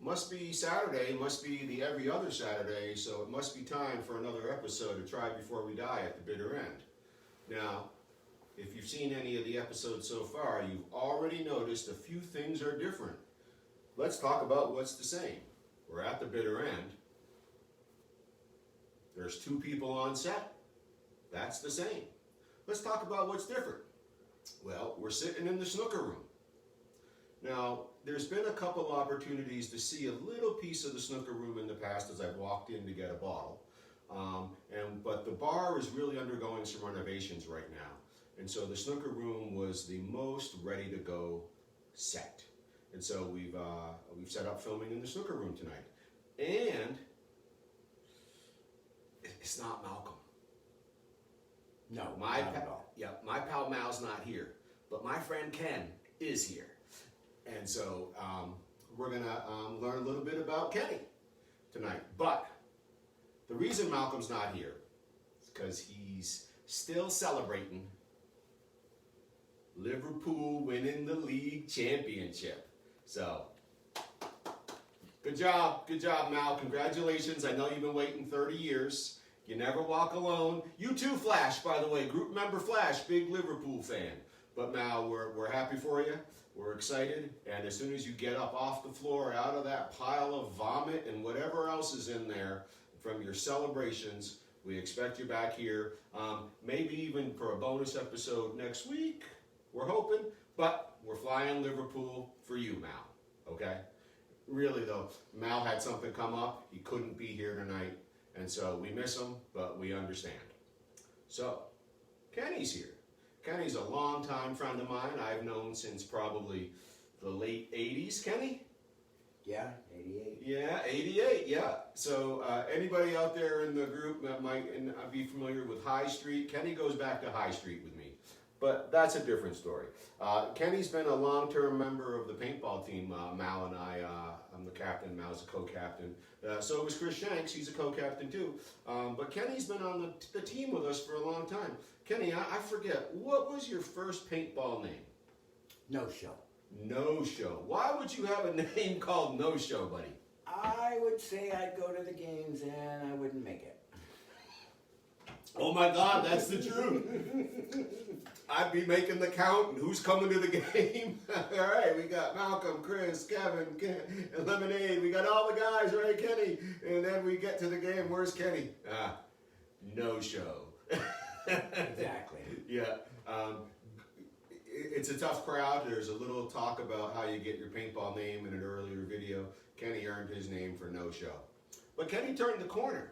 must be Saturday, must be the every other Saturday, so it must be time for another episode of Try Before We Die at the bitter end. Now, if you've seen any of the episodes so far, you've already noticed a few things are different. Let's talk about what's the same. We're at the bitter end. There's 2 people on set. That's the same. Let's talk about what's different. Well, we're sitting in the snooker room. Now, there's been a couple opportunities to see a little piece of the snooker room in the past as I've walked in to get a bottle. But the bar is really undergoing some renovations right now. And so the snooker room was the most ready to go set. And so we've set up filming in the snooker room tonight. And it's not Malcolm. No, not at all. Yeah, my pal Mal's not here, but my friend Ken is here. And so we're gonna learn a little bit about Kenny tonight. But the reason Malcolm's not here is because he's still celebrating Liverpool winning the league championship. So, good job, Mal. Congratulations. I know you've been waiting 30 years. You never walk alone. You too, Flash, by the way. Group member Flash, big Liverpool fan. But Mal, we're happy for you. We're excited. And as soon as you get up off the floor, out of that pile of vomit and whatever else is in there from your celebrations, we expect you back here. Maybe even for a bonus episode next week. We're hoping. But we're flying Liverpool for you, Mal. Okay? Really, though, Mal had something come up. He couldn't be here tonight. And so we miss him, but we understand. So, Kenny's here. Kenny's a longtime friend of mine. I've known since probably the late 80s. Kenny? Yeah, 88. Yeah, 88, yeah. So anybody out there in the group that might be familiar with High Street, Kenny goes back to High Street with me. But that's a different story. Kenny's been a long-term member of the paintball team. Mal and I, I'm the captain, Mal's a co-captain. So was Chris Shanks, he's a co-captain too. But Kenny's been on the team with us for a long time. Kenny, I forget, what was your first paintball name? No Show. No Show. Why would you have a name called No Show, buddy? I would say I'd go to the games and I wouldn't make it. Oh my God, that's the truth. I'd be making the count and who's coming to the game. All right, we got Malcolm, Chris, Kevin, and Lemonade. We got all the guys, right, Kenny? And then we get to the game. Where's Kenny? No show. Exactly. Yeah. It's a tough crowd. There's a little talk about how you get your paintball name in an earlier video. Kenny earned his name for No Show. But Kenny turned the corner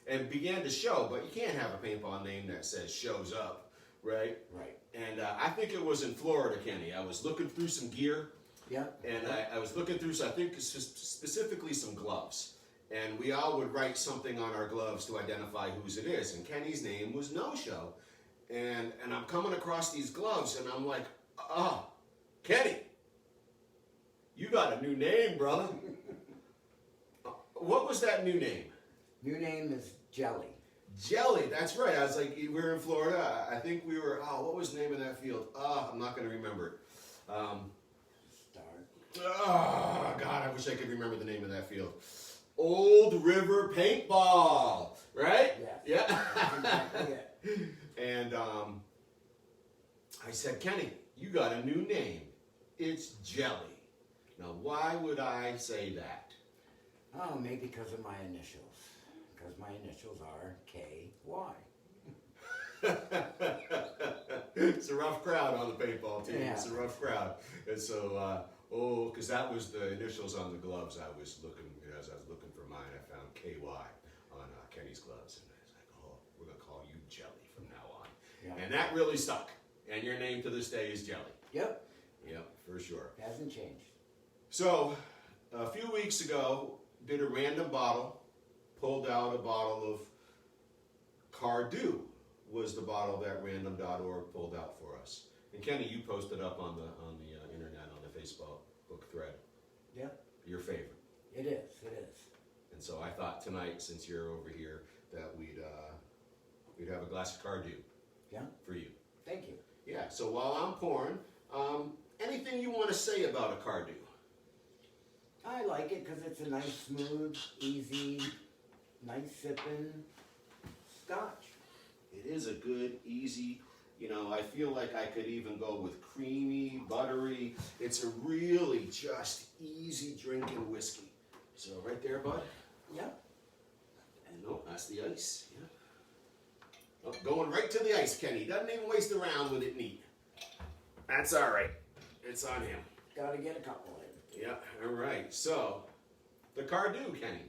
and began to show, but you can't have a paintball name that says shows up, right? Right. And I think it was in Florida, Kenny. I was looking through some gear. Yeah. And I was looking through, I think specifically some gloves. And we all would write something on our gloves to identify whose it is. And Kenny's name was No Show. And I'm coming across these gloves and I'm like, Kenny, you got a new name, brother. What was that new name? New name is Jelly. Jelly, that's right. I was like, we were in Florida. I think we were, what was the name of that field? I'm not going to remember it. God, I wish I could remember the name of that field. Old River Paintball, right? Yes. Yeah. And I said, Kenny, you got a new name. It's Jelly. Now, why would I say that? Oh, maybe because of my initials. Because my initials are K-Y. It's a rough crowd on the paintball team. Yeah. It's a rough crowd. And so, because that was the initials on the gloves I was looking, as I was looking for mine, I found KY on Kenny's gloves. And I was like, we're going to call you Jelly from now on. Yeah. And that really stuck. And your name to this day is Jelly. Yep. Yep, for sure. Hasn't changed. So, a few weeks ago, did a random bottle, pulled out a bottle of Cardhu, was the bottle that random.org pulled out for us. And Kenny, you posted up on the internet, on the Facebook thread. Yeah. Your favorite. It is. And so I thought tonight, since you're over here, that we'd have a glass of Cardhu. Yeah. For you. Thank you. Yeah. So while I'm pouring, anything you want to say about a Cardhu? I like it because it's a nice, smooth, easy, nice sipping Scotch. It is a good, easy, you know, I feel like I could even go with creamy, buttery. It's a really just easy drinking whiskey. So right there, bud. Yep. And no, that's the ice. Yeah. Oh, going right to the ice, Kenny. Doesn't even waste around with it neat. That's all right. It's on him. Gotta get a couple in. Yeah, all right. So, the Cardhu, Kenny.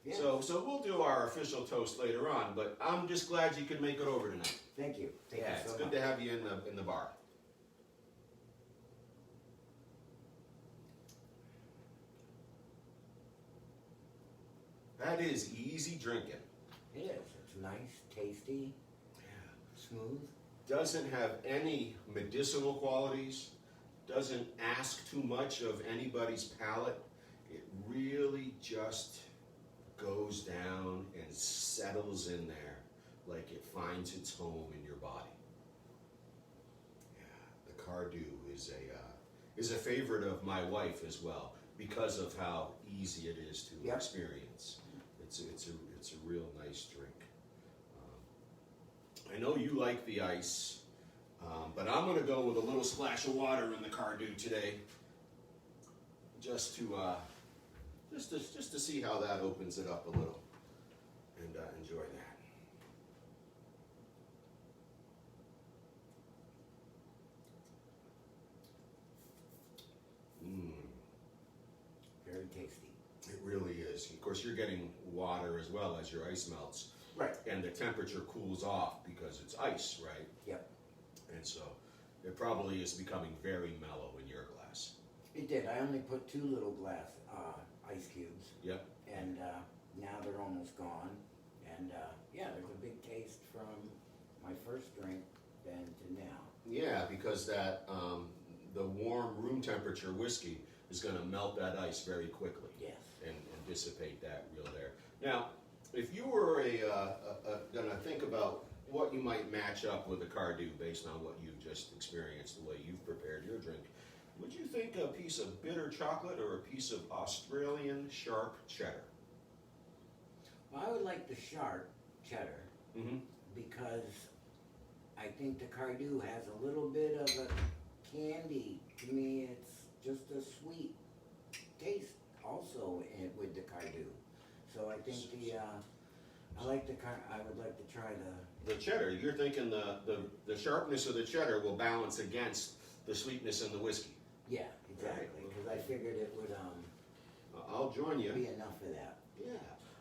Yeah. So we'll do our official toast later on, but I'm just glad you could make it over tonight. Thank you. Thank you It's so good much. to have you in the bar. That is easy drinking. It is. It's nice, tasty, smooth. Doesn't have any medicinal qualities. Doesn't ask too much of anybody's palate. It really just goes down and settles in there like it finds its home in your body. Yeah, the Cardhu is a favorite of my wife as well because of how easy it is to Yep. experience. It's a real nice drink. I know you like the ice, but I'm going to go with a little splash of water in the Cardhu today, just to see how that opens it up a little, and enjoy that. Very tasty. It really is. Of course, you're getting water as well as your ice melts. Right. And the temperature cools off because it's ice, right? Yep. And so it probably is becoming very mellow in your glass. It did. I only put 2 little glass ice cubes, Yep. and now they're almost gone. And yeah, there's a big taste from my first drink then to now. Yeah, because that the warm room temperature whiskey is going to melt that ice very quickly. Yes. And dissipate that real there. Now, if you were going to think about what you might match up with a Cardhu based on what you've just experienced, the way you've prepared your drink, would you think a piece of bitter chocolate or a piece of Australian sharp cheddar? Well, I would like the sharp cheddar Mm-hmm. because I think the Cardhu has a little bit of a candy. To me, it's just a sweet taste also with the Cardhu. So I think I would like to try the The cheddar, you're thinking the sharpness of the cheddar will balance against the sweetness in the whiskey. yeah, exactly, because I figured it would I'll join you. be enough of that. Yeah,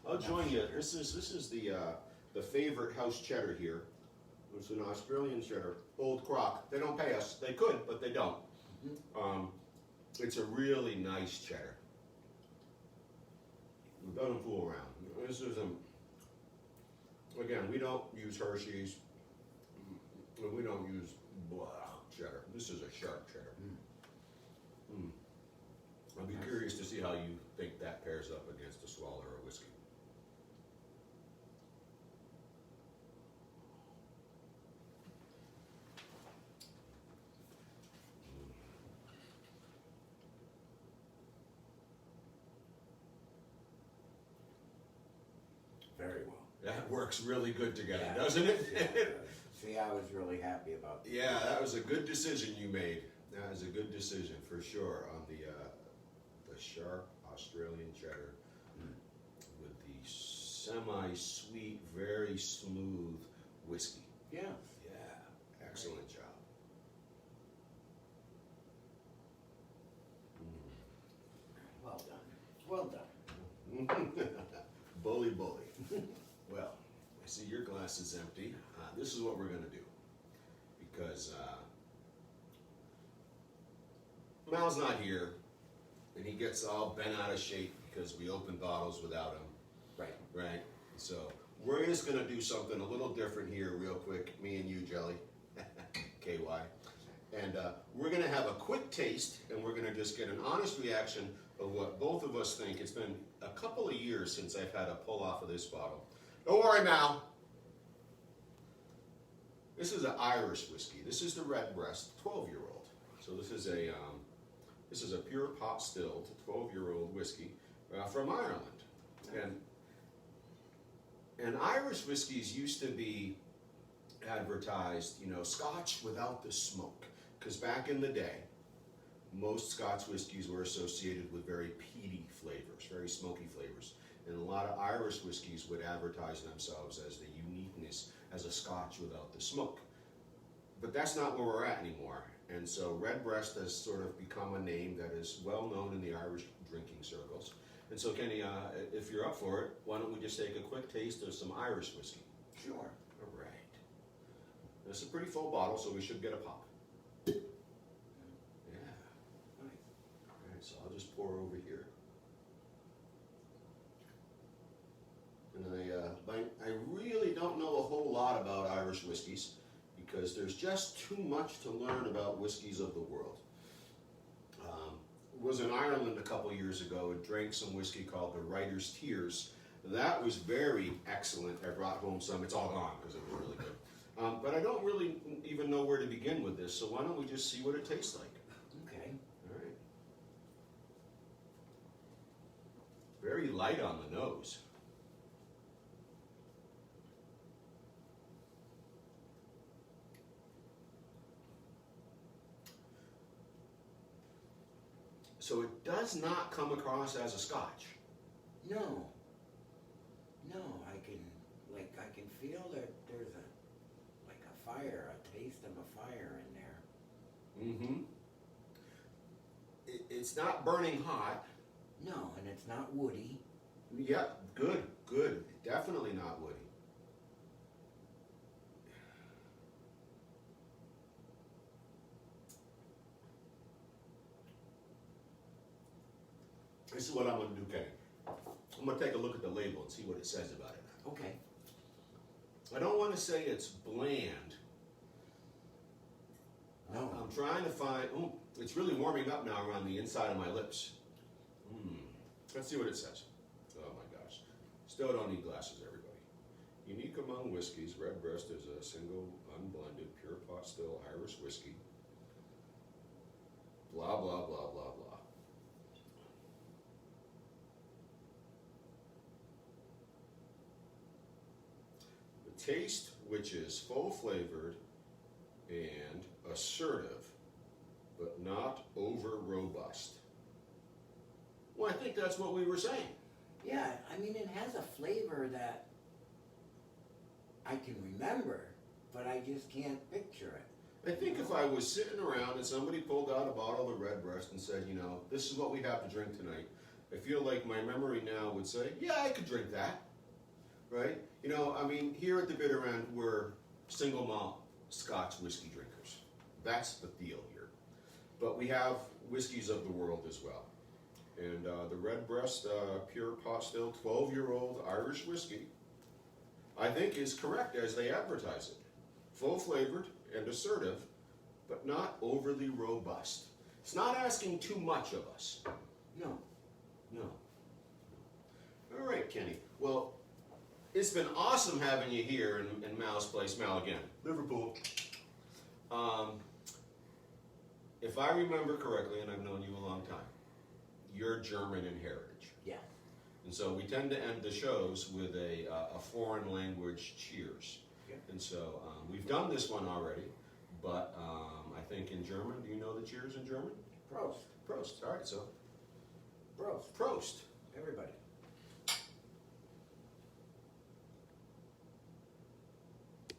I'll join you. This is the favorite house cheddar here. It's an Australian cheddar, old crock. They don't pay us. They could, but they don't. It's a really nice cheddar. It doesn't fool around. This is again, we don't use Hershey's. We don't use blah cheddar. This is a sharp cheddar. I'll be curious to see how you think that pairs up against a Swaller or whiskey. Very well. That works really good together, Yeah. doesn't it? Yeah, see, I was really happy about that. Yeah, that was a good decision you made. That was a good decision for sure on the sharp Australian cheddar with the semi-sweet, very smooth whiskey. Yeah. Yeah, excellent job. Well done. Well done. Bully. Well, I see your glass is empty. This is what we're going to do. Because Mal's not here, and he gets all bent out of shape because we opened bottles without him, Right. right? So we're just going to do something a little different here real quick, me and you, Jelly, KY. And we're going to have a quick taste, and we're going to just get an honest reaction of what both of us think. It's been a couple of years since I've had a pull off of this bottle. Don't worry, Mal. This is an Irish whiskey. This is the Redbreast 12-year-old. So this is a This is a pure pot stilled 12-year-old whiskey from Ireland. And Irish whiskeys used to be advertised, you know, Scotch without the smoke. Because back in the day, most Scotch whiskeys were associated with very peaty flavors, very smoky flavors. And a lot of Irish whiskeys would advertise themselves as the uniqueness as a Scotch without the smoke. But that's not where we're at anymore. And so Redbreast has sort of become a name that is well known in the Irish drinking circles. And so Kenny, if you're up for it, why don't we just take a quick taste of some Irish whiskey? Sure. All right. This is a pretty full bottle, so we should get a pop. Yeah. Nice. All right, so I'll just pour over here. And I really don't know a whole lot about Irish whiskeys because there's just too much to learn about whiskeys of the world. Was in Ireland a couple years ago and drank some whiskey called the Writer's Tears. That was very excellent. I brought home some. It's all gone because it was really good. But I don't really even know where to begin with this, so why don't we just see what it tastes like? Okay. All right. Very light on the nose. So it does not come across as a Scotch. No. No, I can feel that there's a fire, a taste of a fire in there. Mm-hmm. It's not burning hot. No, and it's not woody. Yep, good, good. Definitely not woody. This is what I'm going to do, Kenny. I'm going to take a look at the label and see what it says about it. Okay. I don't want to say it's bland. No. I'm trying to find, oh, it's really warming up now around the inside of my lips. Let's see what it says. Oh my gosh. Still don't need glasses, everybody. Unique among whiskeys, Redbreast is a single, unblended, pure pot still Irish whiskey. Blah, blah, blah, blah, blah. Taste, which is full flavored and assertive, but not over robust. Well, I think that's what we were saying. Yeah, I mean, it has a flavor that I can remember, but I just can't picture it. I think if I was sitting around and somebody pulled out a bottle of Redbreast and said, you know, this is what we have to drink tonight, I feel like my memory now would say, yeah, I could drink that. Right? You know, I mean, here at the bitter end, we're single malt Scotch whiskey drinkers. That's the deal here. But we have whiskeys of the world as well. And the Redbreast pure pot still 12-year-old Irish whiskey, I think is correct as they advertise it. Full flavored and assertive, but not overly robust. It's not asking too much of us. No. No. All right, Kenny. Well, it's been awesome having you here in Mal's place. Mal again, Liverpool. If I remember correctly, and I've known you a long time, you're German in heritage. Yeah. And so we tend to end the shows with a foreign language cheers. Yeah. And so we've done this one already, but I think in German, do you know the cheers in German? Prost. Prost. All right, so Prost. Prost. Everybody.